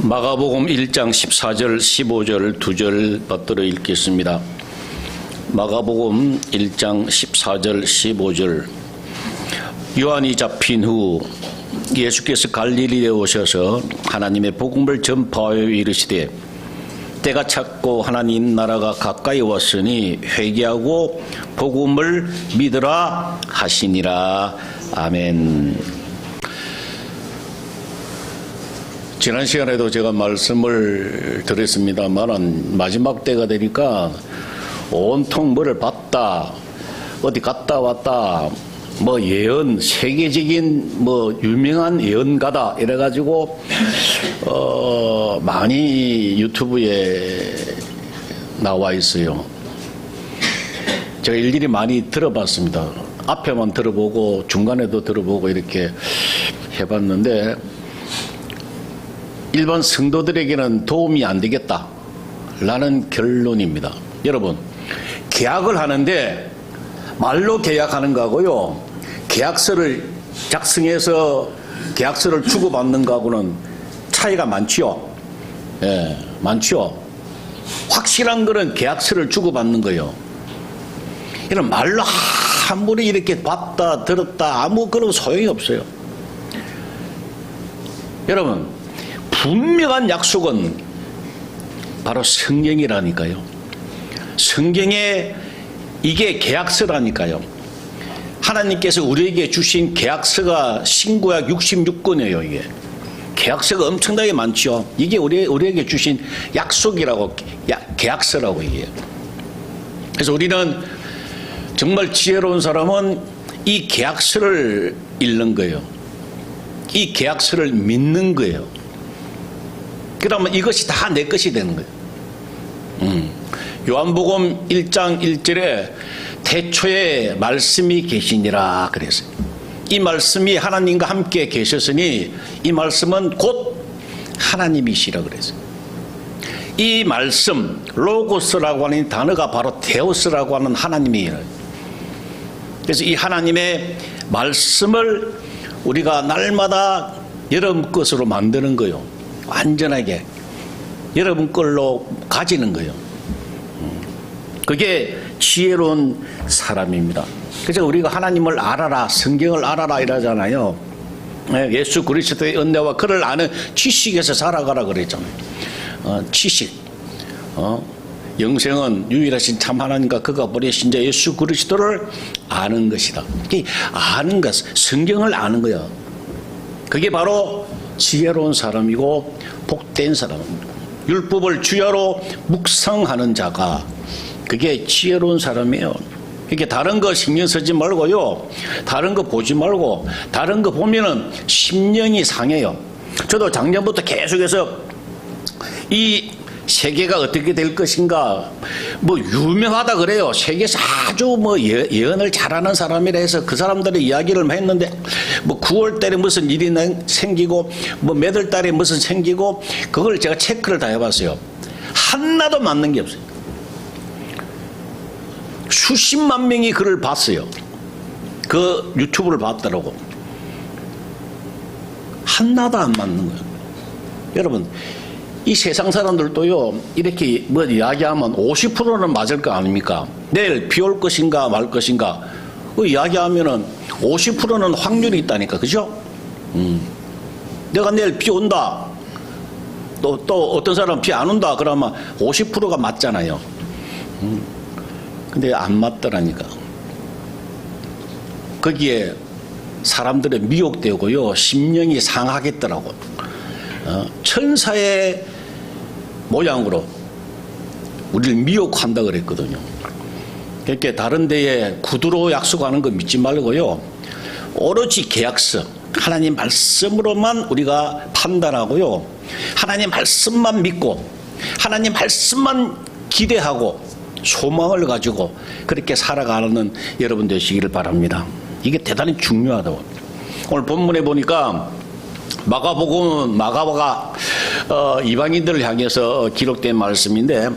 마가복음 1장 14절 15절 2절 받들어 읽겠습니다. 마가복음 1장 14절 15절. 요한이 잡힌 후 예수께서 갈릴리에 오셔서 하나님의 복음을 전파하여 이르시되 때가 찼고 하나님 나라가 가까이 왔으니 회개하고 복음을 믿으라 하시니라. 아멘. 지난 시간에도 제가 말씀을 드렸습니다만 마지막 때가 되니까 온통 뭐를 봤다, 어디 갔다 왔다, 뭐 예언, 세계적인 뭐 유명한 예언가다 이래가지고 많이 유튜브에 나와 있어요. 제가 일일이 많이 들어봤습니다. 앞에만 들어보고 중간에도 들어보고 이렇게 해봤는데 일반 성도들에게는 도움이 안 되겠다라는 결론입니다. 여러분, 계약을 하는데 말로 계약하는 거하고요, 계약서를 작성해서 계약서를 주고받는 거하고는 차이가 많지요. 예, 많죠. 확실한 거는 계약서를 주고받는 거예요. 이런 말로 아무리 이렇게 봤다 들었다 아무 그런 소용이 없어요. 여러분, 분명한 약속은 바로 성경이라니까요. 성경에 이게 계약서라니까요. 하나님께서 우리에게 주신 계약서가 신구약 66권이에요. 이게 계약서가 엄청나게 많죠. 이게 우리에게 주신 약속이라고, 계약서라고 이게. 그래서 우리는 정말 지혜로운 사람은 이 계약서를 읽는 거예요. 이 계약서를 믿는 거예요. 그러면 이것이 다 내 것이 되는 거예요. 요한복음 1장 1절에 태초에 말씀이 계시니라 그랬어요. 이 말씀이 하나님과 함께 계셨으니 이 말씀은 곧 하나님이시라 그랬어요. 이 말씀, 로고스라고 하는 단어가 바로 데오스라고 하는 하나님이에요. 그래서 이 하나님의 말씀을 우리가 날마다 여러분 것으로 만드는 거예요. 완전하게 여러분 걸로 가지는 거예요. 그게 지혜로운 사람입니다. 그래서 우리가 하나님을 알아라, 성경을 알아라 이러잖아요. 예수 그리스도의 은혜와 그를 아는 지식에서 살아가라 그랬잖아요. 지식, 영생은 유일하신 참 하나님과 그가 보내신 자 예수 그리스도를 아는 것이다. 아는 것, 성경을 아는 거야. 그게 바로 지혜로운 사람이고 복된 사람입니다. 율법을 주야로 묵상하는 자가 그게 지혜로운 사람이에요. 이렇게 다른 거 신경 쓰지 말고요, 다른 거 보지 말고, 다른 거 보면은 심령이 상해요. 저도 작년부터 계속해서 이 세계가 어떻게 될 것인가, 뭐 유명하다 그래요. 세계에서 아주 뭐 예언을 잘하는 사람이라 해서 그 사람들의 이야기를 했는데, 뭐 9월 달에 무슨 일이 생기고 뭐 몇 월 달에 무슨 생기고, 그걸 제가 체크를 다 해봤어요. 하나도 맞는 게 없어요. 수십만 명이 그걸 봤어요. 그 유튜브를 봤더라고. 하나도 안 맞는 거예요. 여러분, 이 세상 사람들도요, 이렇게 뭐 이야기하면 50%는 맞을 거 아닙니까? 내일 비 올 것인가 말 것인가, 그 이야기하면은 50%는 확률이 있다니까, 그죠? 내가 내일 비 온다, 또 어떤 사람은 비 안 온다 그러면 50%가 맞잖아요. 근데 안 맞더라니까. 거기에 사람들의 미혹되고요, 심령이 상하겠더라고. 천사의 모양으로 우리를 미혹한다 그랬거든요. 그러니까 다른 데에 구두로 약속하는 거 믿지 말고요, 오로지 계약서, 하나님 말씀으로만 우리가 판단하고요, 하나님 말씀만 믿고 하나님 말씀만 기대하고 소망을 가지고 그렇게 살아가는 여러분 되시기를 바랍니다. 이게 대단히 중요하다고. 오늘 본문에 보니까 마가복음은 마가가 이방인들을 향해서 기록된 말씀인데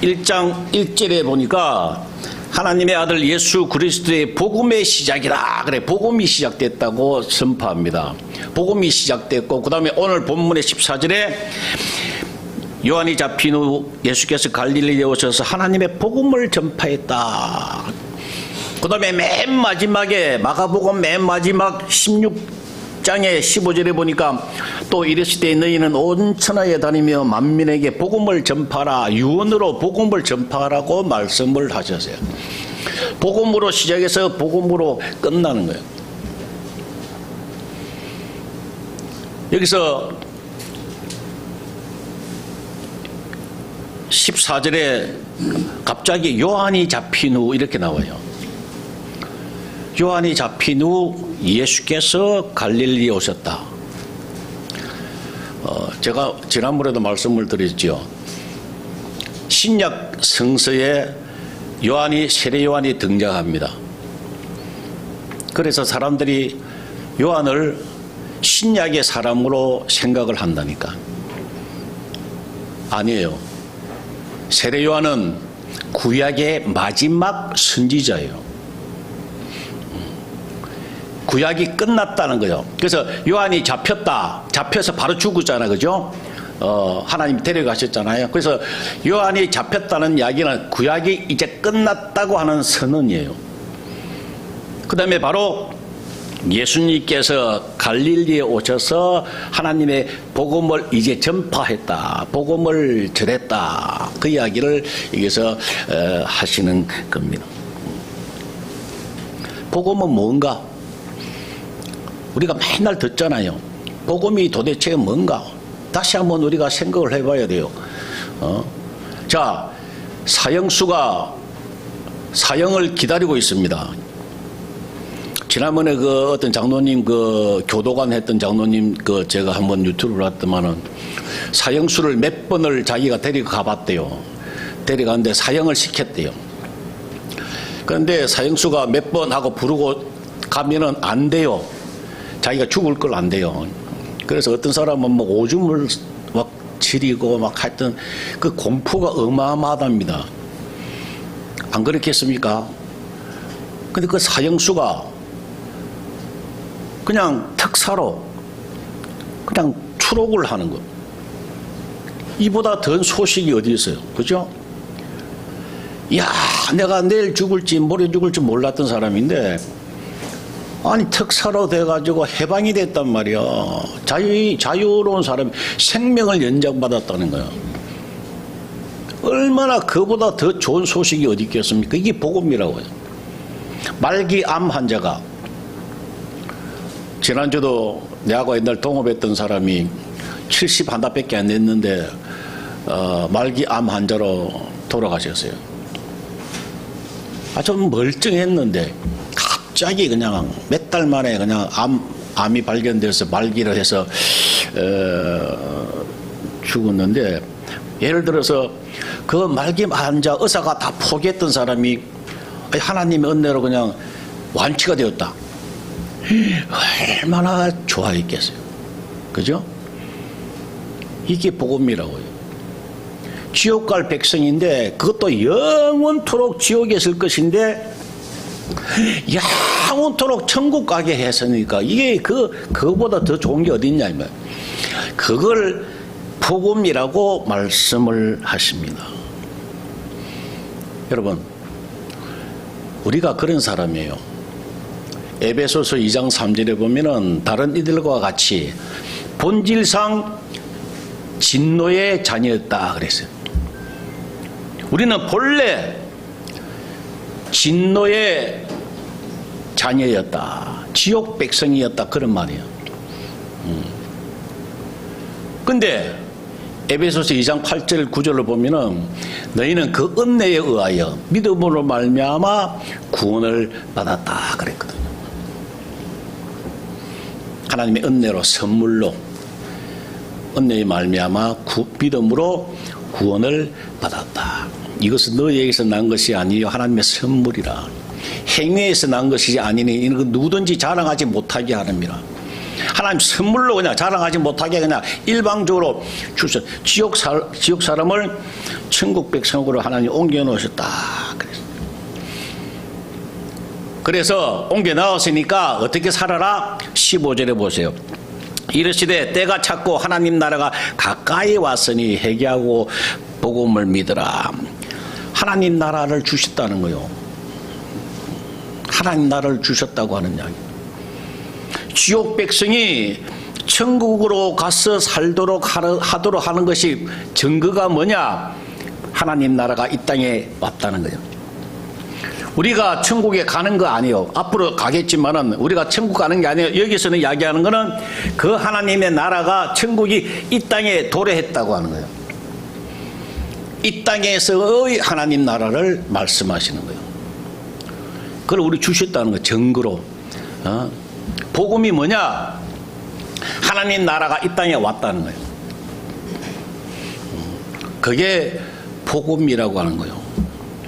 1장 1절에 보니까 하나님의 아들 예수 그리스도의 복음의 시작이라 그래, 복음이 시작됐다고 선포합니다. 복음이 시작됐고, 그 다음에 오늘 본문의 14절에 요한이 잡힌 후 예수께서 갈릴리에 오셔서 하나님의 복음을 전파했다. 그 다음에 맨 마지막에 마가복음 맨 마지막 16장의 15절에 보니까 또 이르시되 너희는 온 천하에 다니며 만민에게 복음을 전파하라. 유언으로 복음을 전파하라고 말씀을 하셨어요. 복음으로 시작해서 복음으로 끝나는 거예요. 여기서 14절에 갑자기 요한이 잡힌 후 이렇게 나와요. 요한이 잡힌 후 예수께서 갈릴리에 오셨다. 제가 지난번에도 말씀을 드렸죠. 신약 성서에 요한이, 세례 요한이 등장합니다. 그래서 사람들이 요한을 신약의 사람으로 생각을 한다니까. 아니에요. 세례 요한은 구약의 마지막 선지자예요. 구약이 끝났다는 거죠. 그래서 요한이 잡혀서 바로 죽었잖아요. 그죠? 하나님 데려가셨잖아요. 그래서 요한이 잡혔다는 이야기는 구약이 이제 끝났다고 하는 선언이에요. 그 다음에 바로 예수님께서 갈릴리에 오셔서 하나님의 복음을 이제 전파했다. 복음을 전했다. 그 이야기를 여기서 하시는 겁니다. 복음은 뭔가? 우리가 맨날 듣잖아요. 복음이 도대체 뭔가? 다시 한번 우리가 생각을 해봐야 돼요. 자, 사형수가 사형을 기다리고 있습니다. 지난번에 그 어떤 장로님, 그 교도관 했던 장로님, 그 제가 한번 유튜브를 봤더만은 사형수를 몇 번을 자기가 데리고 가봤대요. 데려가는데 사형을 시켰대요. 그런데 사형수가 몇 번 하고 부르고 가면은 안 돼요. 자기가 죽을 걸 안 돼요. 그래서 어떤 사람은 뭐 오줌을 막 지리고 막 하여튼 그 공포가 어마어마하답니다. 안 그렇겠습니까? 근데 그 사형수가 그냥 특사로 그냥 추록을 하는 거. 이보다 더 소식이 어디 있어요? 그죠? 야, 내가 내일 죽을지 모레 죽을지 몰랐던 사람인데 아니 특사로 돼가지고 해방이 됐단 말이야. 자유로운 사람이 생명을 연장받았다는 거야. 얼마나 그보다 더 좋은 소식이 어디 있겠습니까? 이게 복음이라고요. 말기 암 환자가 지난주도 내하고 옛날 동업했던 사람이 70 하나밖에 안 됐는데 말기 암 환자로 돌아가셨어요. 아주 멀쩡했는데 갑자기 그냥 몇 달 만에 그냥 암이 발견돼서 말기를 해서 죽었는데, 예를 들어서 그 말기 환자 의사가 다 포기했던 사람이 하나님의 은혜로 그냥 완치가 되었다. 얼마나 좋아했겠어요. 그죠? 이게 복음이라고요. 지옥 갈 백성인데 그것도 영원토록 지옥에 있을 것인데 영원토록 천국 가게 했으니까 이게 그거보다 더 좋은 게 어딨냐 이 말. 그걸 복음이라고 말씀을 하십니다. 여러분, 우리가 그런 사람이에요. 에베소서 2장 3절에 보면은 다른 이들과 같이 본질상 진노의 자녀였다 그랬어요. 우리는 본래 진노의 자녀였다. 지옥 백성이었다. 그런 말이에요. 근데 에베소서 2장 8절 9절을 보면은 너희는 그 은혜에 의하여 믿음으로 말미암아 구원을 받았다 그랬거든요. 하나님의 은혜로 선물로 은혜에 말미암아 믿음으로 구원을 받았다. 이것은 너희에게서 난 것이 아니요 하나님의 선물이라. 행위에서 난 것이 아니니 이는 누구든지 자랑하지 못하게 하느니라. 하나님 선물로 그냥 자랑하지 못하게 그냥 일방적으로 주셔. 지옥 사람을 천국 백성으로 하나님 옮겨 놓으셨다. 그래서 옮겨 나왔으니까 어떻게 살아라? 15절에 보세요. 이르시되 때가 찼고 하나님 나라가 가까이 왔으니 회개하고 복음을 믿으라. 하나님 나라를 주셨다는 거요. 하나님 나라를 주셨다고 하는 이야기. 지옥 백성이 천국으로 가서 살도록 하도록 하는 것이 증거가 뭐냐? 하나님 나라가 이 땅에 왔다는 거예요. 우리가 천국에 가는 거 아니에요. 앞으로 가겠지만은 우리가 천국 가는 게 아니에요. 여기서는 이야기하는 거는 그 하나님의 나라가 천국이 이 땅에 도래했다고 하는 거예요. 이 땅에서의 하나님 나라를 말씀하시는 거예요. 그걸 우리 주셨다는 거예요. 증거로. 복음이 뭐냐? 하나님 나라가 이 땅에 왔다는 거예요. 그게 복음이라고 하는 거예요.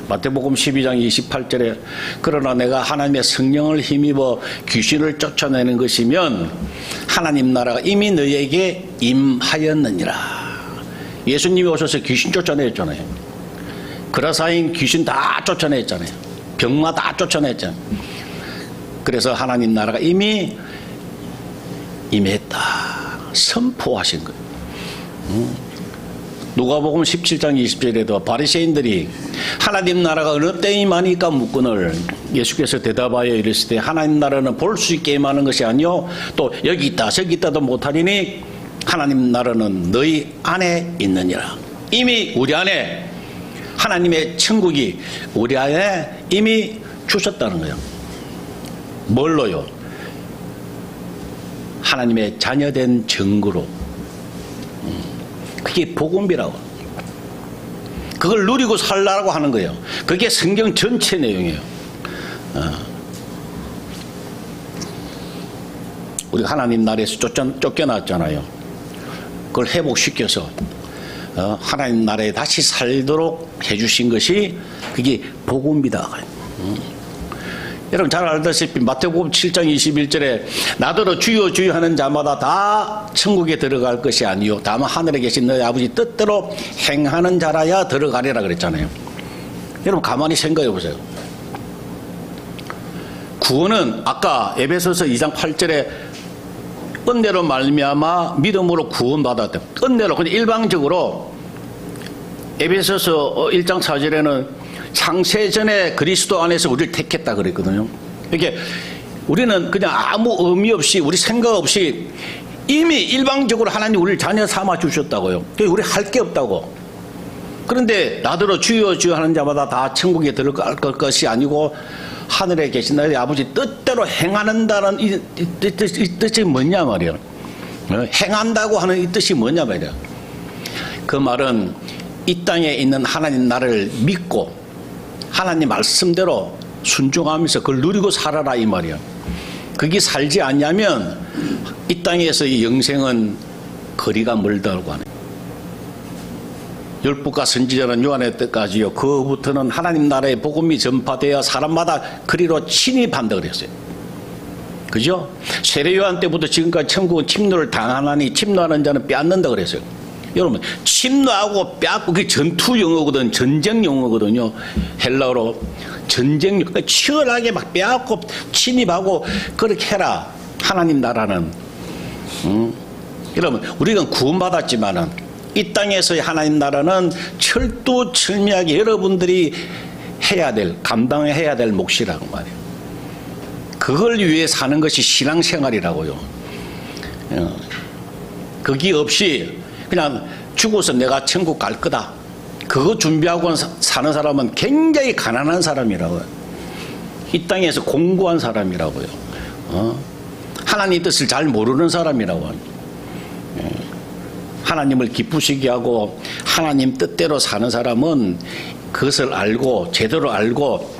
마태복음 12장 28절에 그러나 내가 하나님의 성령을 힘입어 귀신을 쫓아내는 것이면 하나님 나라가 이미 너희에게 임하였느니라. 예수님이 오셔서 귀신 쫓아내었잖아요. 그라사인 귀신 다 쫓아냈잖아요. 병마 다 쫓아냈잖아요. 그래서 하나님 나라가 이미 임했다 선포하신 거예요. 누가복음 17장 20절에도 바리새인들이 하나님 나라가 어느 때에 임하니까 묻거늘 예수께서 대답하여 이르시되 하나님 나라는 볼 수 있게 임하는 것이 아니요 또 여기 있다 저기 있다도 못하리니 하나님 나라는 너희 안에 있느니라. 이미 우리 안에 하나님의 천국이 우리 안에 이미 주셨다는 거예요. 뭘로요? 하나님의 자녀된 증거로. 그게 복음이라고. 그걸 누리고 살라고 하는 거예요. 그게 성경 전체 내용이에요. 우리가 하나님 나라에서 쫓겨났잖아요. 그걸 회복시켜서 하나님 나라에 다시 살도록 해주신 것이 그게 복음이다. 여러분 잘 알다시피 마태복음 7장 21절에 나더러 주여 주여 하는 자마다 다 천국에 들어갈 것이 아니요 다만 하늘에 계신 너희 아버지 뜻대로 행하는 자라야 들어가리라 그랬잖아요. 여러분 가만히 생각해 보세요. 구원은 아까 에베소서 2장 8절에 은혜로 말미암아 믿음으로 구원받았다. 은혜로 그냥 일방적으로 에베소서 1장 4절에는 창세전에 그리스도 안에서 우리를 택했다 그랬거든요. 이렇게 우리는 그냥 아무 의미 없이 우리 생각 없이 이미 일방적으로 하나님 우리를 자녀 삼아 주셨다고요. 우리 할 게 없다고. 그런데 나더러 주여 주여 하는 자마다 다 천국에 들어갈 것이 아니고 하늘에 계신 너희 아버지 뜻대로 행한다는 이 뜻이 뭐냐 말이에요. 행한다고 하는 이 뜻이 뭐냐 말이에요. 그 말은 이 땅에 있는 하나님 나라를 믿고 하나님 말씀대로 순종하면서 그걸 누리고 살아라 이 말이야. 그게 살지 않냐면 이 땅에서의 영생은 거리가 멀다고 하네. 율법과 선지자는 요한의 때까지요. 그 후부터는 하나님 나라의 복음이 전파되어 사람마다 그리로 침입한다 그랬어요. 그죠? 세례 요한 때부터 지금까지 천국은 침노를 당하나니 침노하는 자는 빼앗는다 그랬어요. 여러분 침노하고 빼앗고 그게 전투 용어거든. 전쟁 용어거든요. 헬라어로 전쟁 용어. 치열하게 막 빼앗고 침입하고 그렇게 해라. 하나님 나라는 여러분 우리가 구원받았지만은 이 땅에서의 하나님 나라는 철두철미하게 여러분들이 해야 될 감당해야 될 몫이라고 말이에요. 그걸 위해 사는 것이 신앙생활이라고요. 거기 없이 그냥 죽어서 내가 천국 갈 거다. 그거 준비하고 사는 사람은 굉장히 가난한 사람이라고요. 이 땅에서 공고한 사람이라고요. 하나님 뜻을 잘 모르는 사람이라고요. 하나님을 기쁘시게 하고 하나님 뜻대로 사는 사람은 그것을 알고 제대로 알고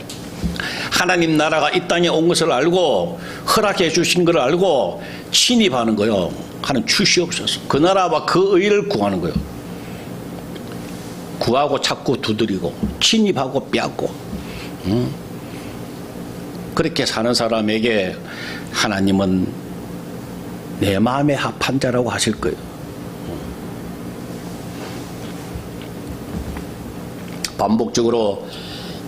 하나님 나라가 이 땅에 온 것을 알고 허락해 주신 것을 알고 침입하는 거요. 하는 주시옵소서. 그 나라와 그 의를 구하는 거예요. 구하고 찾고 두드리고 침입하고 빼앗고 그렇게 사는 사람에게 하나님은 내 마음에 합한 자라고 하실 거예요. 반복적으로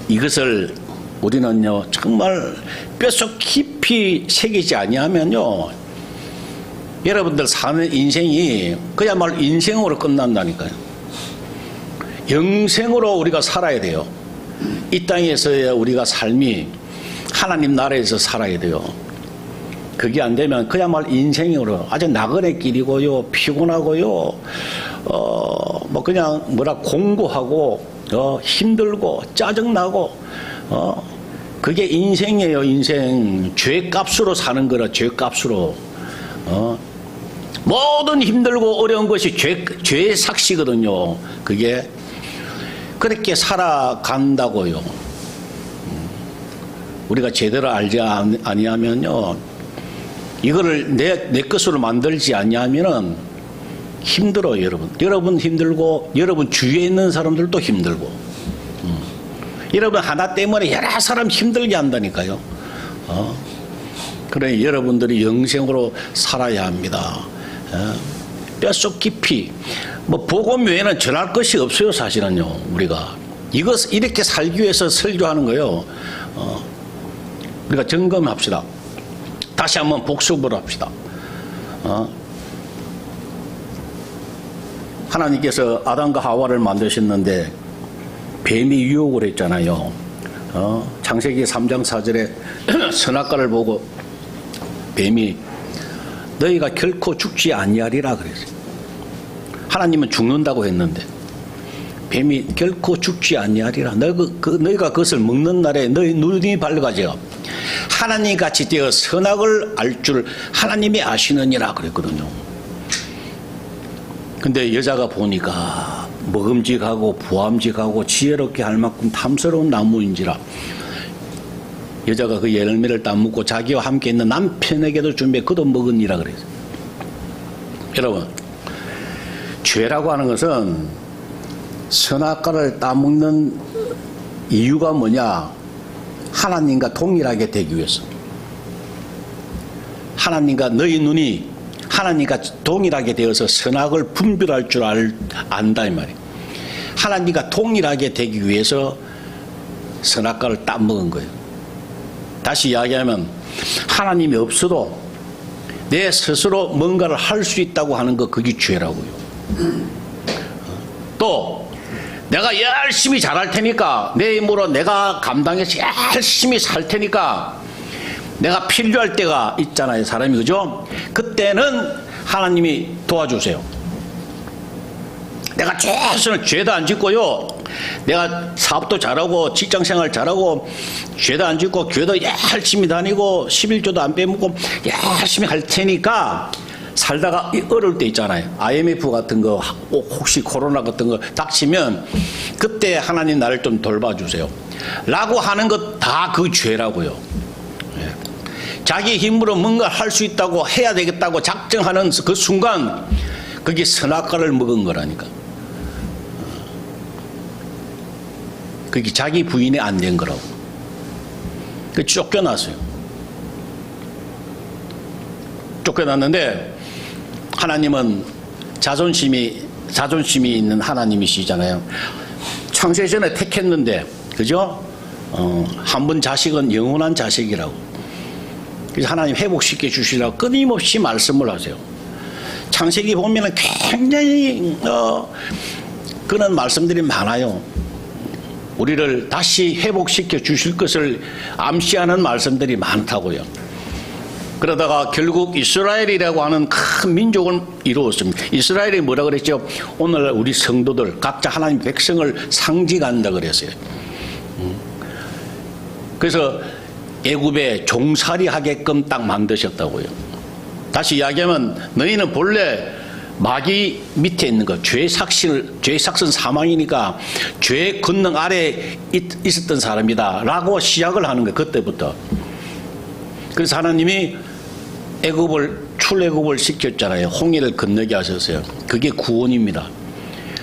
이것을 우리는요 정말 뼛속 깊이 새기지 아니하면요 여러분들 사는 인생이 그야말로 인생으로 끝난다니까요. 영생으로 우리가 살아야 돼요. 이 땅에서의 우리가 삶이 하나님 나라에서 살아야 돼요. 그게 안 되면 그야말로 인생으로 아주 나그네 길이고요, 피곤하고요, 뭐 그냥 공고하고, 힘들고, 짜증나고, 그게 인생이에요, 인생. 죄값으로 사는 거라, 죄값으로. 모든 힘들고 어려운 것이 죄의 삭시거든요. 그게. 그렇게 살아간다고요. 우리가 제대로 알지 아니하면요, 이거를 내 것으로 만들지 아니하면은 힘들어요, 여러분. 여러분 힘들고, 여러분 주위에 있는 사람들도 힘들고. 여러분 하나 때문에 여러 사람 힘들게 한다니까요. 그래, 여러분들이 영생으로 살아야 합니다. 뼛속 깊이. 뭐 복음 외에는 전할 것이 없어요, 사실은요. 우리가 이렇게 살기 위해서 설교하는 거예요. 우리가 점검합시다. 다시 한번 복습을 합시다. 하나님께서 아담과 하와를 만드셨는데 뱀이 유혹을 했잖아요. 창세기 3장 4절에 선악과를 보고 뱀이 너희가 결코 죽지 아니하리라 그랬어요. 하나님은 죽는다고 했는데 뱀이 결코 죽지 아니하리라. 너희가 그것을 먹는 날에 너희 눈이 밝아져 하나님 같이 되어 선악을 알 줄 하나님이 아시느니라 그랬거든요. 근데 여자가 보니까 먹음직하고 부함직하고 지혜롭게 할 만큼 탐스러운 나무인지라 여자가 그 열매를 따먹고 자기와 함께 있는 남편에게도 준비해 그도 먹으니라 그랬어요. 여러분, 죄라고 하는 것은 선악과를 따먹는 이유가 뭐냐? 하나님과 동일하게 되기 위해서. 하나님과 너희 눈이 하나님과 동일하게 되어서 선악을 분별할 줄 안다 이 말이에요. 하나님과 동일하게 되기 위해서 선악과를 따먹은 거예요. 다시 이야기하면 하나님이 없어도 내 스스로 뭔가를 할 수 있다고 하는 거 그게 죄라고요. 또 내가 열심히 잘할 테니까 내 힘으로 내가 감당해서 열심히 살 테니까 내가 필요할 때가 있잖아요, 사람이. 그죠? 그때는 하나님이 도와주세요. 내가 최선을 죄도 안 짓고요, 내가 사업도 잘하고 직장생활 잘하고 죄도 안 짓고 교회도 열심히 다니고 11조도 안 빼먹고 열심히 할 테니까 살다가 어려울 때 있잖아요. IMF 같은 거 혹시 코로나 같은 거 닥치면 그때 하나님 나를 좀 돌봐주세요 라고 하는 것 다 그 죄라고요. 자기 힘으로 뭔가 할 수 있다고 해야 되겠다고 작정하는 그 순간 그게 선악과를 먹은 거라니까. 그게 자기 부인이 안 된 거라고. 그 쫓겨났어요. 쫓겨났는데 하나님은 자존심이 있는 하나님이시잖아요. 창세 전에 택했는데, 그죠? 한 번 자식은 영원한 자식이라고. 그래서 하나님 회복시켜 주시라고 끊임없이 말씀을 하세요. 창세기 보면은 굉장히 그런 말씀들이 많아요. 우리를 다시 회복시켜 주실 것을 암시하는 말씀들이 많다고요. 그러다가 결국 이스라엘이라고 하는 큰 민족을 이루었습니다. 이스라엘이 뭐라 그랬죠? 오늘날 우리 성도들 각자 하나님 백성을 상징한다 그랬어요. 그래서 애굽에 종살이 하게끔 딱 만드셨다고요. 다시 이야기하면 너희는 본래 마귀 밑에 있는 거, 죄 삭선 사망이니까 죄의 권능 아래에 있었던 사람이다 라고 시작을 하는 거예요. 그때부터. 그래서 하나님이 출애굽을 시켰잖아요. 홍해를 건너게 하셨어요. 그게 구원입니다.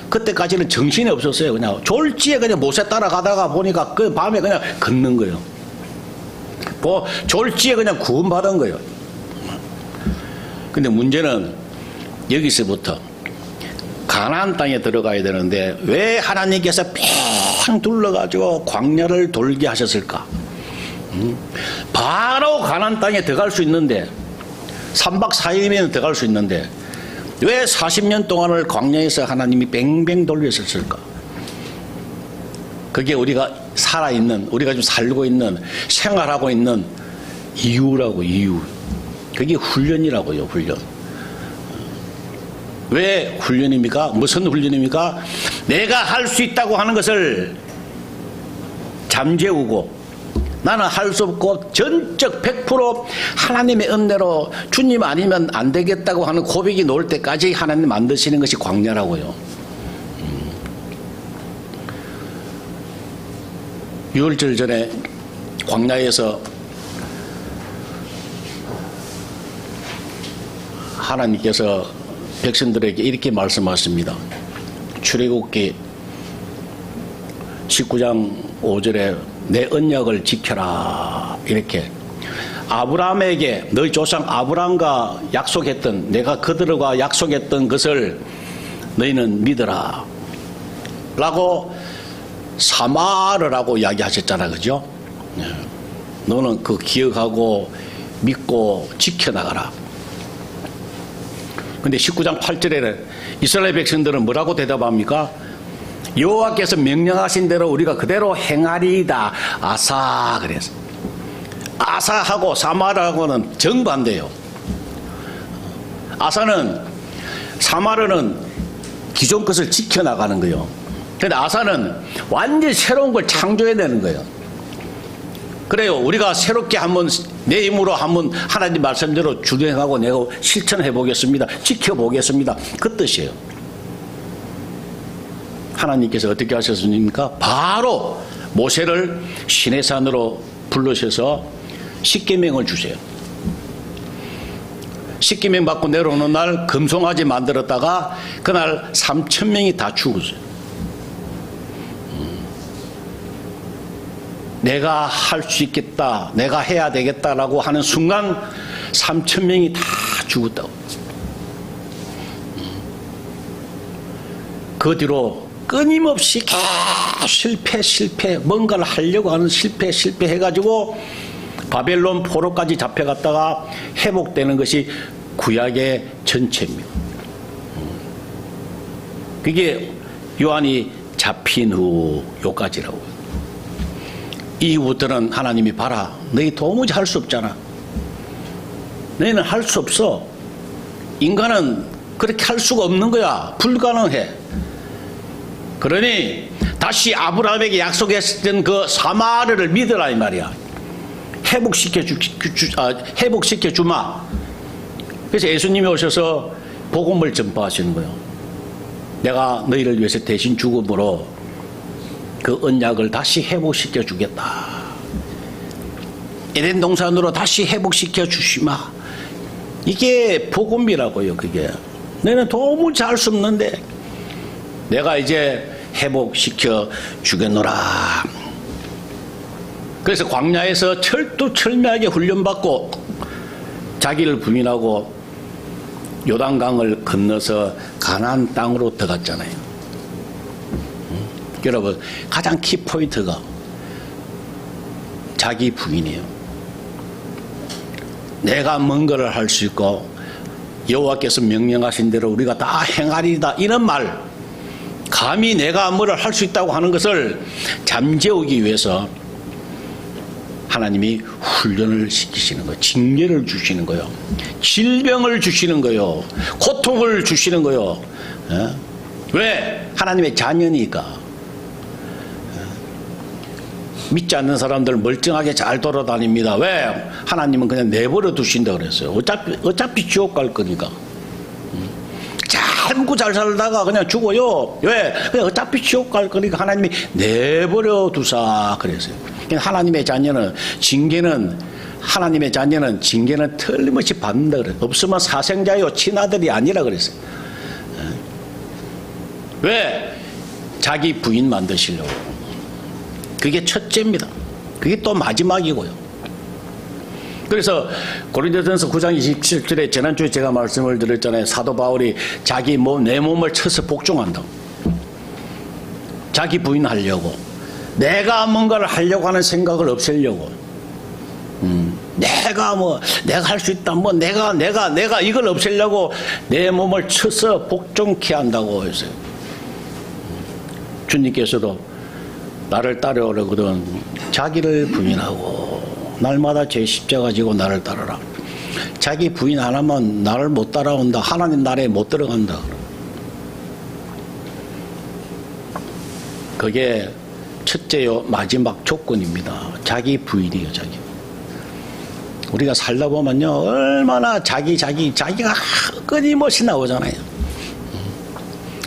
그때까지는 정신이 없었어요. 그냥 졸지에 그냥 모세 따라가다가 보니까 그 밤에 그냥 걷는 거예요. 졸지에 그냥 구원받은 거예요. 근데 문제는 여기서부터 가나안 땅에 들어가야 되는데 왜 하나님께서 뺑 둘러가지고 광야를 돌게 하셨을까? 바로 가나안 땅에 들어갈 수 있는데 3박 4일이면 들어갈 수 있는데 왜 40년 동안을 광야에서 하나님이 뱅뱅 돌렸을까? 그게 우리가 살아있는, 우리가 좀 살고 있는, 생활하고 있는 이유라고, 이유. 그게 훈련이라고요, 훈련. 왜 훈련입니까? 무슨 훈련입니까? 내가 할 수 있다고 하는 것을 잠재우고 나는 할 수 없고 전적 100% 하나님의 은혜로 주님 아니면 안 되겠다고 하는 고백이 나올 때까지 하나님 만드시는 것이 광야라고요. 유월절 전에 광야에서 하나님께서 백성들에게 이렇게 말씀하십니다. 출애굽기 19장 5절에 내 언약을 지켜라 이렇게 아브라함에게 너희 조상 아브라함과 약속했던 내가 그들과 약속했던 것을 너희는 믿어라 라고 사마르라고 이야기하셨잖아, 그죠? 너는 그 기억하고 믿고 지켜나가라. 근데 19장 8절에는 이스라엘 백성들은 뭐라고 대답합니까? 여호와께서 명령하신 대로 우리가 그대로 행하리이다. 아사 그래서 아사하고 사마르하고는 정반대요. 아사는 사마르는 기존 것을 지켜나가는 거예요. 근데 아사는 완전히 새로운 걸 창조해내는 거예요. 그래요. 우리가 새롭게 한번 내 힘으로 한번 하나님 말씀대로 주행하고 내가 실천해 보겠습니다. 지켜보겠습니다. 그 뜻이에요. 하나님께서 어떻게 하셨습니까? 바로 모세를 시내산으로 불러셔서 십계명을 주세요. 십계명 받고 내려오는 날 금송아지 만들었다가 그날 3,000명이 다 죽었어요. 내가 할 수 있겠다, 내가 해야 되겠다라고 하는 순간 3,000명이 다 죽었다고. 그 뒤로 끊임없이 실패 뭔가를 하려고 하는 실패 해가지고 바벨론 포로까지 잡혀갔다가 회복되는 것이 구약의 전체입니다. 그게 요한이 잡힌 후 요까지라고요. 이후부터는 하나님이 봐라, 너희 도무지 할 수 없잖아. 너희는 할 수 없어. 인간은 그렇게 할 수가 없는 거야. 불가능해. 그러니 다시 아브라함에게 약속했던 그 사마르를 믿으라 이 말이야. 회복시켜 주마. 그래서 예수님이 오셔서 복음을 전파하시는 거예요. 내가 너희를 위해서 대신 죽음으로 그 언약을 다시 회복시켜 주겠다. 에덴 동산으로 다시 회복시켜 주시마. 이게 복음이라고요. 그게 너희는 도무지 할 수 없는데 내가 이제 회복시켜 주겠노라. 그래서 광야에서 철두철미하게 훈련받고 자기를 부인하고 요단강을 건너서 가나안 땅으로 들어갔잖아요. 여러분, 가장 키포인트가 자기 부인이에요. 내가 뭔가를 할 수 있고 여호와께서 명령하신 대로 우리가 다 행하리다 이런 말, 감히 내가 뭐를 할 수 있다고 하는 것을 잠재우기 위해서 하나님이 훈련을 시키시는 거예요. 징계를 주시는 거예요. 질병을 주시는 거예요. 고통을 주시는 거예요. 왜? 하나님의 자녀니까. 믿지 않는 사람들 멀쩡하게 잘 돌아다닙니다. 왜? 하나님은 그냥 내버려 두신다 그랬어요. 어차피 지옥 갈 거니까. 잘 먹고 잘 살다가 그냥 죽어요. 왜? 그냥 어차피 지옥 갈 거니까 하나님이 내버려 두사 그랬어요. 하나님의 자녀는 징계는 틀림없이 받는다 그랬어요. 없으면 사생자요 친아들이 아니라 그랬어요. 왜? 자기 부인 만드시려고. 그게 첫째입니다. 그게 또 마지막이고요. 그래서 고린도전서 9장 27절에 지난주에 제가 말씀을 드렸잖아요. 사도 바울이 자기 내 몸을 쳐서 복종한다고. 자기 부인하려고. 내가 뭔가를 하려고 하는 생각을 없애려고. 내가 할 수 있다, 내가 이걸 없애려고 내 몸을 쳐서 복종케 한다고 했어요. 주님께서도 나를 따라오려거든 자기를 부인하고 날마다 제 십자가 지고 나를 따르라. 자기 부인 안 하면 나를 못 따라온다. 하나님 나라에 못 들어간다. 그게 첫째요 마지막 조건입니다. 자기 부인이에요. 자기. 우리가 살다 보면요 얼마나 자기가 끊임없이 나오잖아요.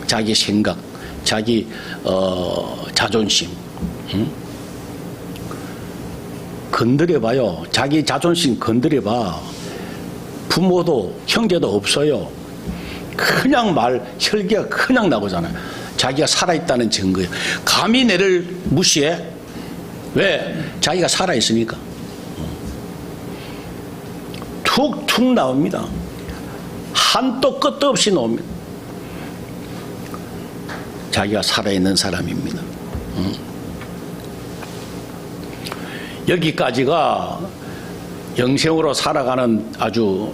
자기 생각, 자기 자존심. 건드려봐요. 자기 자존심 건드려봐. 부모도 형제도 없어요. 그냥 혈기가 그냥 나오잖아요. 자기가 살아있다는 증거예요. 감히 나를 무시해? 왜? 자기가 살아있으니까. 툭툭 나옵니다. 한도 끝도 없이 나옵니다. 자기가 살아있는 사람입니다. 여기까지가 영생으로 살아가는 아주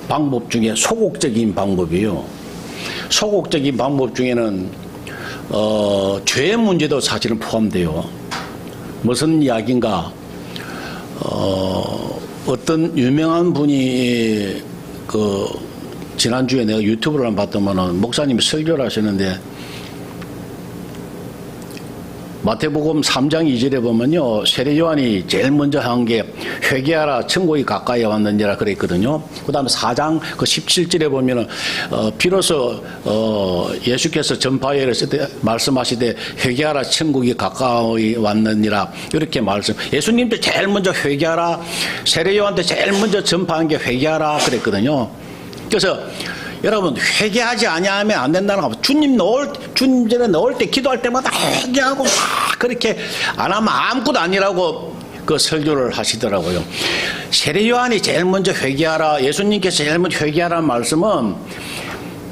방법 중에 소극적인 방법이에요. 소극적인 방법 중에는 죄의 문제도 사실은 포함돼요. 무슨 이야기인가? 어떤 유명한 분이 지난주에 내가 유튜브를 한번 봤더만은 목사님이 설교를 하시는데 마태복음 3장 2절에 보면요 세례 요한이 제일 먼저 한 게 회개하라 천국이 가까이 왔느니라 그랬거든요. 그 다음에 4장 17절에 보면은 비로소 예수께서 전파회를 말씀하시되 회개하라 천국이 가까이 왔느니라 이렇게 말씀. 예수님도 제일 먼저 회개하라, 세례 요한한테 제일 먼저 전파한 게 회개하라 그랬거든요. 그래서 여러분 회개하지 아니하면 안 된다는 거. 주님 전에 넣을 때 기도할 때마다 회개하고 막 그렇게 안 하면 아무것도 아니라고 그 설교를 하시더라고요. 세례 요한이 제일 먼저 회개하라, 예수님께서 제일 먼저 회개하라는 말씀은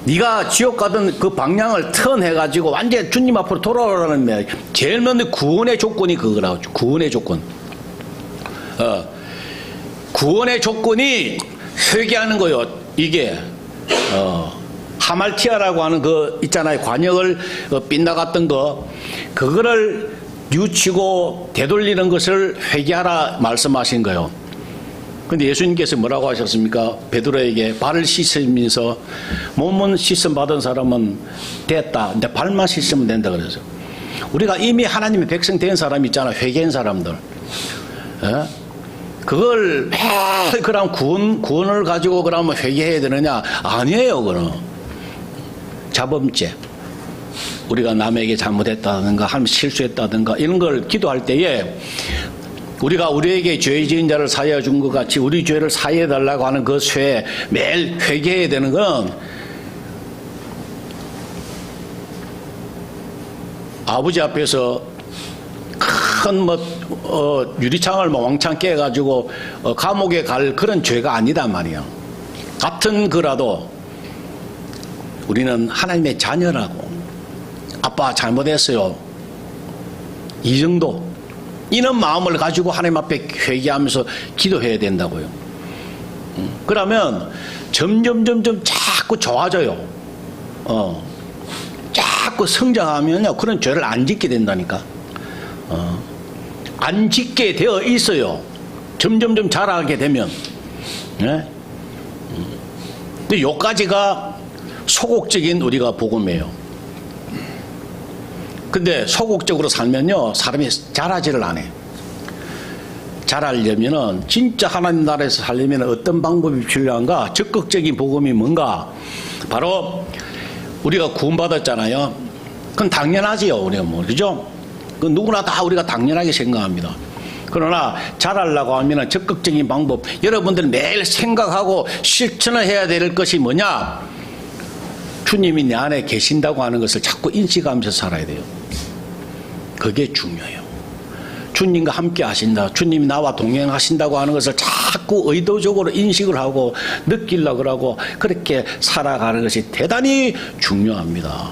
네가 지옥 가던 그 방향을 턴해가지고 완전 주님 앞으로 돌아오라는 거예요. 제일 먼저 구원의 조건이 그거라고. 구원의 조건. 구원의 조건이 회개하는 거예요. 이게 하말티아라고 하는 그 있잖아요. 관역을 빗나갔던 그거를 뉘우치고 되돌리는 것을 회개하라 말씀하신 거예요. 근데 예수님께서 뭐라고 하셨습니까? 베드로에게 발을 씻으면서 몸은 씻음 받은 사람은 됐다. 근데 발만 씻으면 된다 그래서. 우리가 이미 하나님의 백성 된 사람 있잖아. 회개한 사람들. 그걸 매일 그럼 구원을 가지고 그러면 회개해야 되느냐? 아니에요, 그럼. 자범죄. 우리가 남에게 잘못했다든가, 하나님 실수했다든가, 이런 걸 기도할 때에 우리가 우리에게 죄 지은 자를 사하여 준 것 같이 우리 죄를 사하여 달라고 하는 그 쇠에 매일 회개해야 되는 건 아버지 앞에서 큰 유리창을 왕창 깨가지고 감옥에 갈 그런 죄가 아니단 말이야. 같은 거라도 우리는 하나님의 자녀라고. 아빠 잘못했어요. 이 정도. 이런 마음을 가지고 하나님 앞에 회개하면서 기도해야 된다고요. 그러면 점점 자꾸 좋아져요. 자꾸 성장하면요 그런 죄를 안 짓게 된다니까. 안 짓게 되어 있어요. 점점 자라게 되면. 네? 근데 요까지가 소극적인 우리가 복음이에요. 근데 소극적으로 살면요 사람이 자라지를 않아요. 자라려면은 진짜 하나님 나라에서 살려면 어떤 방법이 필요한가? 적극적인 복음이 뭔가? 바로 우리가 구원받았잖아요. 그건 당연하지요. 우리가 그죠? 그 누구나 다 우리가 당연하게 생각합니다. 그러나 잘하려고 하면 적극적인 방법, 여러분들 매일 생각하고 실천을 해야 될 것이 뭐냐? 주님이 내 안에 계신다고 하는 것을 자꾸 인식하면서 살아야 돼요. 그게 중요해요. 주님과 함께 하신다, 주님이 나와 동행하신다고 하는 것을 자꾸 의도적으로 인식을 하고 느끼려고 하고 그렇게 살아가는 것이 대단히 중요합니다.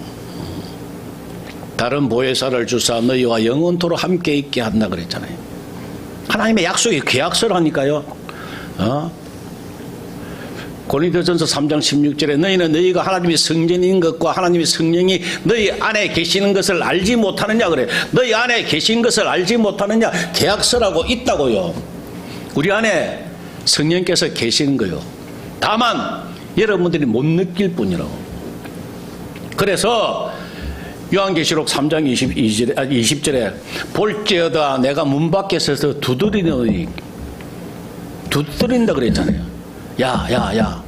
다른 보혜사를 주사 너희와 영원토록 함께 있게 한다 그랬잖아요. 하나님의 약속이 계약서라니까요. 고린도전서 3장 16절에 너희는 너희가 하나님의 성전인 것과 하나님의 성령이 너희 안에 계시는 것을 알지 못하느냐 그래. 너희 안에 계신 것을 알지 못하느냐. 계약서라고 있다고요. 우리 안에 성령께서 계시는 거요. 다만 여러분들이 못 느낄 뿐이라고. 그래서 요한계시록 3장 20절에 볼지어다 내가 문 밖에 서서 두드리노니, 두드린다 그랬잖아요. 야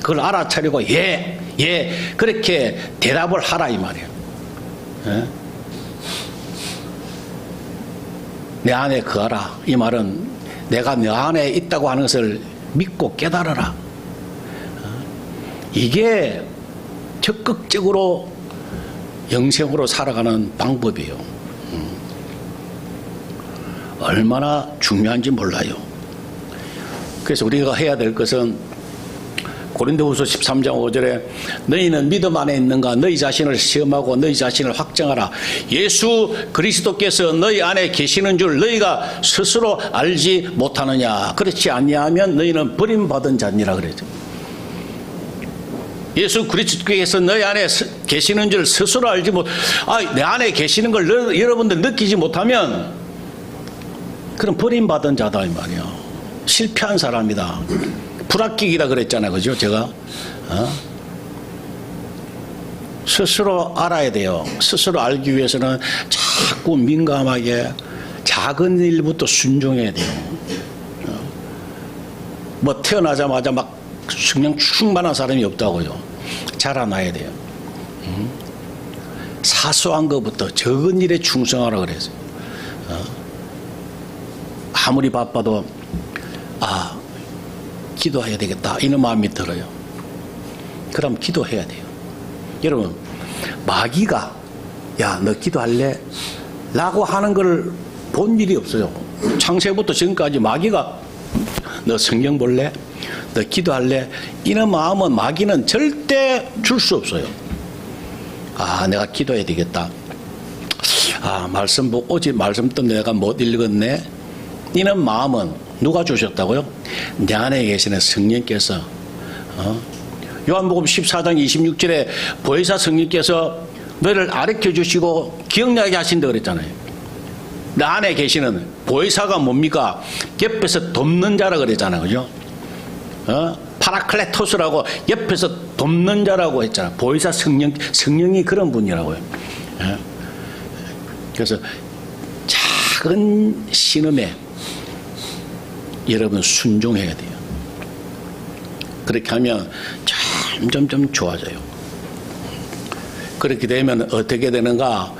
그걸 알아차리고 예 그렇게 대답을 하라 이 말이에요. 내 안에 거하라. 이 말은 내가 내 안에 있다고 하는 것을 믿고 깨달아라. 이게 적극적으로 영생으로 살아가는 방법이에요. 얼마나 중요한지 몰라요. 그래서 우리가 해야 될 것은 고린도후서 13장 5절에 너희는 믿음 안에 있는가 너희 자신을 시험하고 너희 자신을 확정하라. 예수 그리스도께서 너희 안에 계시는 줄 너희가 스스로 알지 못하느냐. 그렇지 아니하면 너희는 버림받은 자니라 그랬죠. 예수 그리스도께서 너희 안에 계시는 줄 스스로 알지 못, 내 안에 계시는 걸 여러분들 느끼지 못하면 그럼 버림받은 자다 이 말이야. 실패한 사람이다. 불합격이다 그랬잖아요. 그죠? 제가 스스로 알아야 돼요. 스스로 알기 위해서는 자꾸 민감하게 작은 일부터 순종해야 돼요. 뭐 태어나자마자 막 성령 충만한 사람이 없다고요. 자라나야 돼요. 사소한 것부터 적은 일에 충성하라 그래서 아무리 바빠도 기도해야 되겠다 이런 마음이 들어요. 그럼 기도해야 돼요. 여러분 마귀가 야 너 기도할래? 라고 하는 걸 본 일이 없어요. 창세부터 지금까지 마귀가 너 성경 볼래? 너 기도할래? 이런 마음은 마귀는 절대 줄 수 없어요. 내가 기도해야 되겠다. 말씀 보고 어제 말씀도 내가 못 읽었네. 이런 마음은 누가 주셨다고요? 내 안에 계시는 성령께서. 요한복음 14장 26절에 보혜사 성령께서 너를 가르쳐 주시고 기억나게 하신다 그랬잖아요. 내 안에 계시는 보혜사가 뭡니까? 옆에서 돕는 자라 그랬잖아요. 그죠? 파라클레토스라고 옆에서 돕는 자라고 했잖아요. 보혜사 성령이 그런 분이라고요. 그래서 작은 신음에 여러분 순종해야 돼요. 그렇게 하면 점점 좋아져요. 그렇게 되면 어떻게 되는가?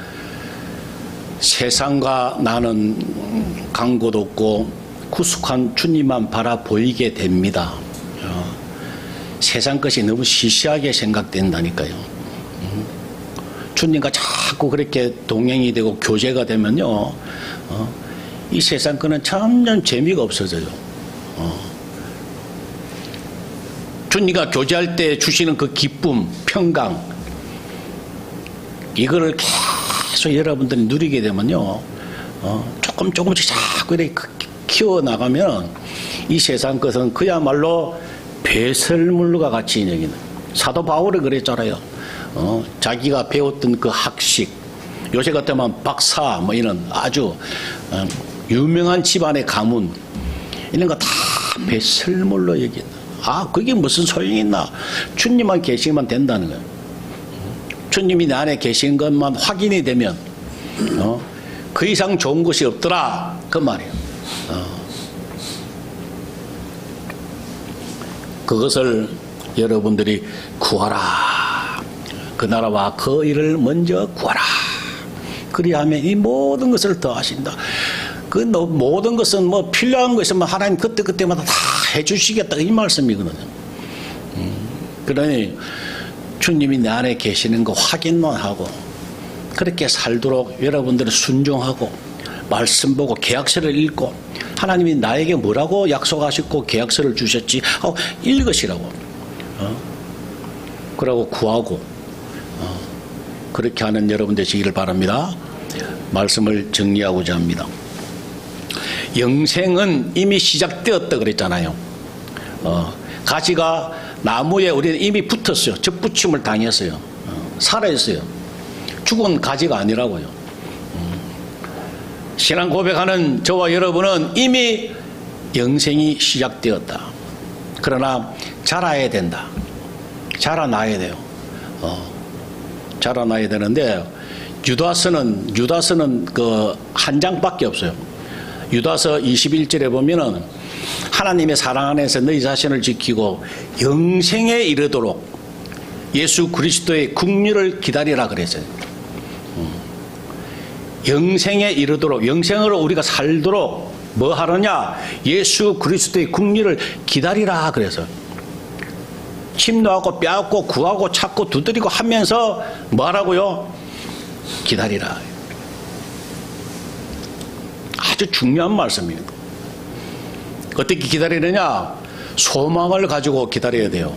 세상과 나는 강고도 없고 구속한 주님만 바라보이게 됩니다. 세상 것이 너무 시시하게 생각된다니까요. 주님과 자꾸 그렇게 동행이 되고 교제가 되면요, 이 세상 거는 점점 재미가 없어져요. 주님과 교제할 때 주시는 그 기쁨, 평강, 이거를 계속 여러분들이 누리게 되면요, 조금씩 자꾸 이렇게 키워나가면 이 세상 것은 그야말로 배설물과 같이 여기는. 사도 바울이 그랬잖아요. 자기가 배웠던 그 학식, 요새 같으면 박사 뭐 이런 아주 유명한 집안의 가문 이런 거 다 배설물로 여기는. 그게 무슨 소용이 있나? 주님만 계시면 된다는 거예요. 주님이 내 안에 계신 것만 확인이 되면 그 이상 좋은 것이 없더라 그 말이에요. 그것을 여러분들이 구하라. 그 나라와 그 일을 먼저 구하라. 그리하면 이 모든 것을 더하신다. 그 모든 것은 뭐 필요한 거 있으면 하나님 그때마다 다 해주시겠다 이 말씀이거든요. 그러니 주님이 내 안에 계시는 거 확인만 하고 그렇게 살도록 여러분들은 순종하고 말씀 보고 계약서를 읽고 하나님이 나에게 뭐라고 약속하셨고 계약서를 주셨지 하고 읽으시라고. 그러고 구하고 그렇게 하는 여러분 되시기를 바랍니다. 말씀을 정리하고자 합니다. 영생은 이미 시작되었다 그랬잖아요. 가지가 나무에 우리는 이미 붙었어요. 접붙임을 당했어요. 살아있어요. 죽은 가지가 아니라고요. 신앙 고백하는 저와 여러분은 이미 영생이 시작되었다. 그러나 자라야 된다. 자라나야 돼요. 자라나야 되는데 유다서는 그 한 장밖에 없어요. 유다서 21절에 보면은 하나님의 사랑 안에서 너희 자신을 지키고 영생에 이르도록 예수 그리스도의 국률을 기다리라 그랬어요. 영생에 이르도록, 영생으로 우리가 살도록 뭐 하느냐? 예수 그리스도의 국률을 기다리라 그래서 침노하고 빼앗고 구하고 찾고 두드리고 하면서 뭐 하라고요? 기다리라. 아주 중요한 말씀입니다. 어떻게 기다리느냐? 소망을 가지고 기다려야 돼요.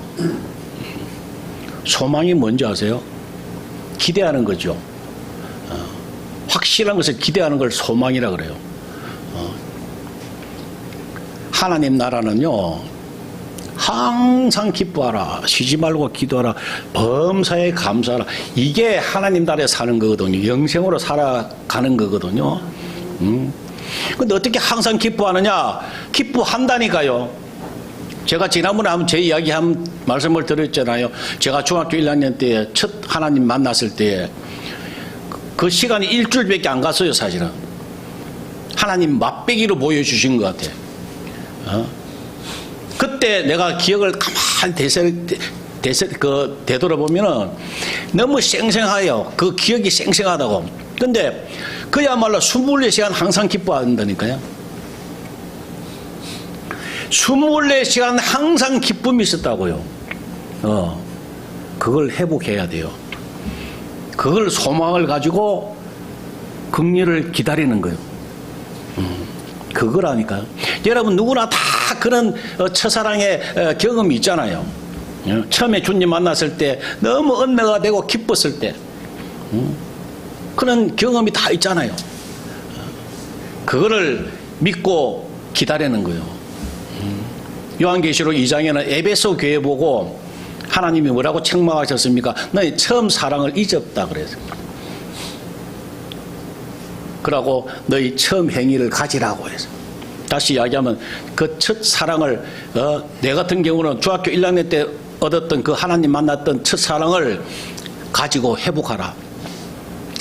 소망이 뭔지 아세요? 기대하는 거죠. 확실한 것을 기대하는 걸 소망이라 그래요. 하나님 나라는요, 항상 기뻐하라, 쉬지 말고 기도하라, 범사에 감사하라. 이게 하나님 나라에 사는 거거든요. 영생으로 살아가는 거거든요. 근데 어떻게 항상 기뻐하느냐? 기뻐한다니까요. 제가 지난번에 한번 제 이야기 한 말씀을 드렸잖아요. 제가 중학교 1학년 때 첫 하나님 만났을 때 그 시간이 일주일밖에 안 갔어요, 사실은. 하나님 맛배기로 보여주신 것 같아요. 그때 내가 기억을 가만히 되돌아보면은 너무 생생해요. 그 기억이 생생하다고. 근데 그야말로 24시간 항상 기뻐한다니까요. 24시간 항상 기쁨이 있었다고요. 그걸 회복해야 돼요. 그걸 소망을 가지고 긍휼을 기다리는 거예요. 그거라니까요. 여러분 누구나 다 그런 첫사랑의 경험이 있잖아요. 처음에 주님 만났을 때 너무 은혜가 되고 기뻤을 때 그런 경험이 다 있잖아요. 그거를 믿고 기다리는 거예요. 요한계시록 2장에는 에베소 교회 보고 하나님이 뭐라고 책망하셨습니까? 너희 처음 사랑을 잊었다 그래서. 그러고 너희 처음 행위를 가지라고 해서. 다시 이야기하면 그 첫 사랑을 내 같은 경우는 중학교 1학년 때 얻었던 그 하나님 만났던 첫 사랑을 가지고 회복하라.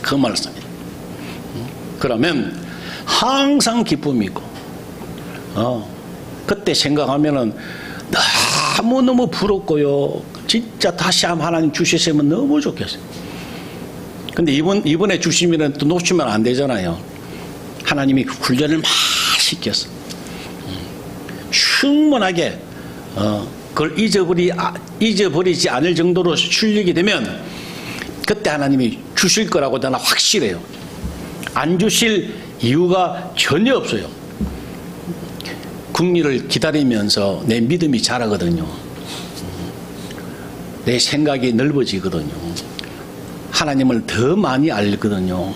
그 말씀이에요. 그러면 항상 기쁨이 있고 그때 생각하면은 너무너무 부럽고요. 진짜 다시 한번 하나님 주셨으면 너무 좋겠어요. 근데 이번에 주시면 또 놓치면 안 되잖아요. 하나님이 훈련을 많이 시켰어. 충분하게 그걸 잊어버리지 않을 정도로 출력이 되면 그때 하나님이 주실 거라고 나는 확실해요. 안 주실 이유가 전혀 없어요. 국리를 기다리면서 내 믿음이 자라거든요. 내 생각이 넓어지거든요. 하나님을 더 많이 알거든요.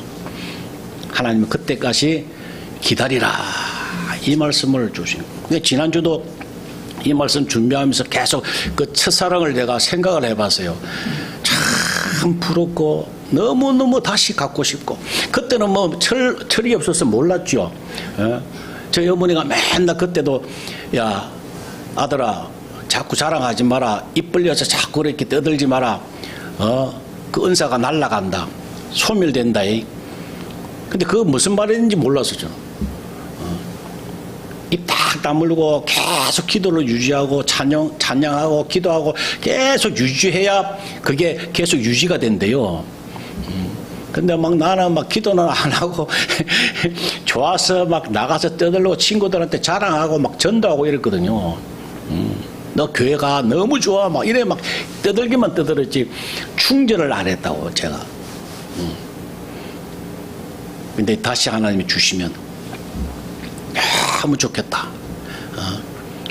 하나님은 그때까지 기다리라 이 말씀을 주신 거예요. 지난주도 이 말씀 준비하면서 계속 그 첫사랑을 내가 생각을 해봤어요. 참 부럽고 너무너무 다시 갖고 싶고 그때는 뭐 철이 없어서 몰랐죠. 저희 어머니가 맨날 그때도 야 아들아 자꾸 자랑하지 마라. 입 벌려서 자꾸 이렇게 떠들지 마라. 그 은사가 날아간다. 소멸된다. 근데 그거 무슨 말인지 몰랐었죠. 입 딱 다물고 계속 기도를 유지하고 찬양하고 기도하고 계속 유지해야 그게 계속 유지가 된대요. 근데 막 나는 막 기도는 안 하고 좋아서 막 나가서 떠들고 친구들한테 자랑하고 막 전도하고 이랬거든요. 너 교회가 너무 좋아 막 이래 막 떠들기만 떠들었지 충전을 안 했다고 제가. 근데 다시 하나님이 주시면 너무 좋겠다.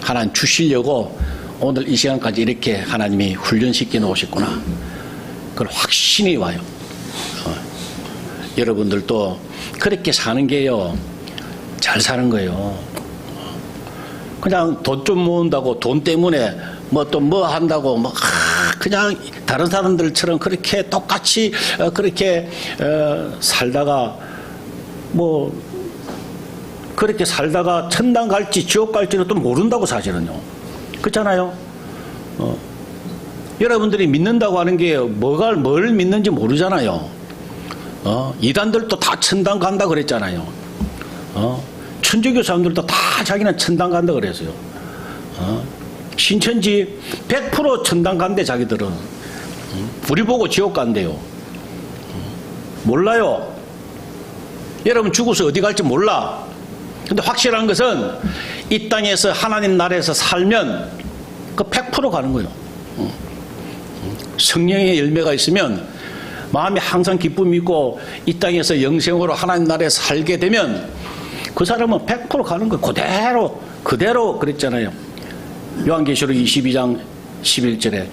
하나님 주시려고 오늘 이 시간까지 이렇게 하나님이 훈련시켜 놓으셨구나. 그걸 확신이 와요. 여러분들도 그렇게 사는 게요 잘 사는 거예요. 그냥 돈 좀 모은다고 돈 때문에 뭐 또 뭐 한다고 뭐 그냥 다른 사람들처럼 그렇게 똑같이 그렇게 살다가 뭐 그렇게 살다가 천당 갈지 지옥 갈지를 또 모른다고 사실은요. 그렇잖아요. 여러분들이 믿는다고 하는 게 뭘 믿는지 모르잖아요. 이단들도 다 천당 간다 그랬잖아요. 천주교 사람들도 다 자기는 천당 간다 그랬어요. 신천지 100% 천당 간대 자기들은. 우리 보고 지옥 간대요. 몰라요. 여러분 죽어서 어디 갈지 몰라. 근데 확실한 것은 이 땅에서 하나님 나라에서 살면 그 100% 가는 거예요. 성령의 열매가 있으면 마음에 항상 기쁨이 있고 이 땅에서 영생으로 하나님 나라에 살게 되면 그 사람은 100% 가는 거예요. 그대로 그랬잖아요. 요한계시록 22장 11절에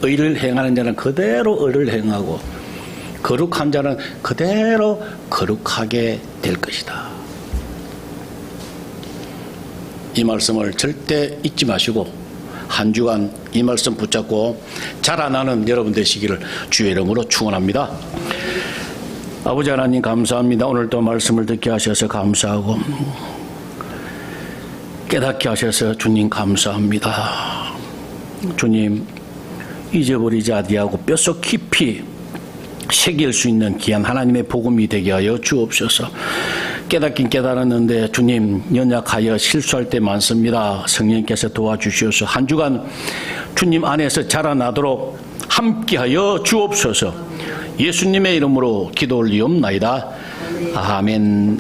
의를 행하는 자는 그대로 의를 행하고 거룩한 자는 그대로 거룩하게 될 것이다. 이 말씀을 절대 잊지 마시고 한 주간 이 말씀 붙잡고 자라나는 여러분 되시기를 주의 이름으로 축원합니다. 아버지 하나님 감사합니다. 오늘도 말씀을 듣게 하셔서 감사하고 깨닫게 하셔서 주님 감사합니다. 주님 잊어버리지 아니하고 뼛속 깊이 새길 수 있는 귀한 하나님의 복음이 되게 하여 주옵소서. 깨닫긴 깨달았는데 주님 연약하여 실수할 때 많습니다. 성령께서 도와주시옵소서. 한 주간 주님 안에서 자라나도록 함께하여 주옵소서. 예수님의 이름으로 기도 올리옵나이다. 아멘.